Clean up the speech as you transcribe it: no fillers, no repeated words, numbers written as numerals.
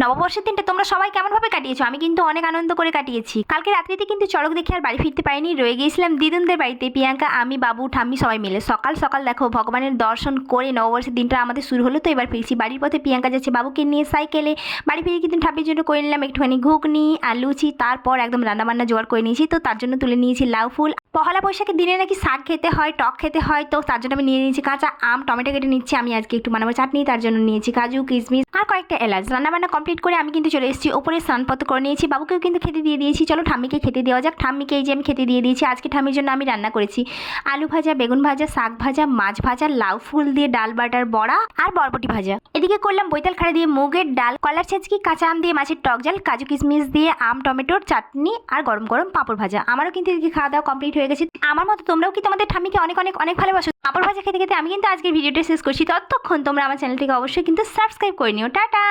নববর্ষের দিনটা তোমরা সবাই কেমনভাবে কাটিয়েছো? আমি কিন্তু অনেক আনন্দ করে কাটিয়েছি। কালকে রাত্রিতে কিন্তু চড়ক দেখে আর বাড়ি ফিরতে পারিনি, রয়ে গিয়েছিলাম দিদুনদের বাড়িতে। প্রিয়াঙ্কা, আমি, বাবু, ঠাম্মি সবাই মিলে সকাল সকাল দেখো ভগবানের দর্শন করে নববর্ষের দিনটা আমাদের শুরু হলো। তো এবার ফিরছি বাড়ির পথে। প্রিয়াঙ্কা যাচ্ছে বাবুকে নিয়ে সাইকেলে। বাড়ি ফিরে কিন্তু ঠাম্মির জন্য করে নিলাম একটুখানি ঘুগনি আর লুচি। তারপর একদম রান্নাবান্না জোগাড় করে নিয়েছি। তো তার জন্য তুলে নিয়েছি লাউ ফুল। পহেলা বৈশাখের দিনে নাকি শাক খেতে হয়, টক খেতে হয়, তো তার জন্য আমি নিয়ে নিয়েছি কাঁচা আম, টমেটো কেটে নিচ্ছি। আমি আজকে একটু বানাবো চাটনি, তার জন্য নিয়েছি কাজু, কিশমিশ আর কয়েকটা এলাচ। রান্নাবান্না কমপ্লিট করে আমি কিন্তু চলে এসেছি ওপরে, স্নানপত্র করে নিয়েছি। বাবুকেও কিন্তু খেতে দিয়ে দিয়েছি। চলো ঠাম্মিকে খেতে দেওয়া যাক। ঠাম্মিকে এই যে আমি খেতে দিয়ে দিয়েছি। আজকে ঠাম্মির জন্য আমি রান্না করেছি আলু ভাজা, বেগুন ভাজা, শাক ভাজা, মাছ ভাজা, লাউ ফুল দিয়ে ডাল বাটার বড়া আর বরবটি ভাজা। এদিকে করলাম বৈতাল খাড়া দিয়ে মুগের ডাল, কলার ছেঁচকি, কাঁচা আম দিয়ে মাছের টক জাল, কাজু কিশমিশ দিয়ে আম টমেটোর চাটনি আর গরম গরম পাঁপড় ভাজা। আমারও কিন্তু এদিকে খাওয়া দাওয়া কমপ্লিট হয়ে গেছে। আমার মতো তোমরাও কি তোমাদের ঠাম্মিকে অনেক অনেক অনেক ভালোবাসো? পাঁপড় ভাজা খেতে খেতে আমি কিন্তু আজকের ভিডিওটা শেষ করছি। ততক্ষণ তোমরা আমার চ্যানেলটিকে অবশ্যই কিন্তু সাবস্ক্রাইব করে নিও। টাটা।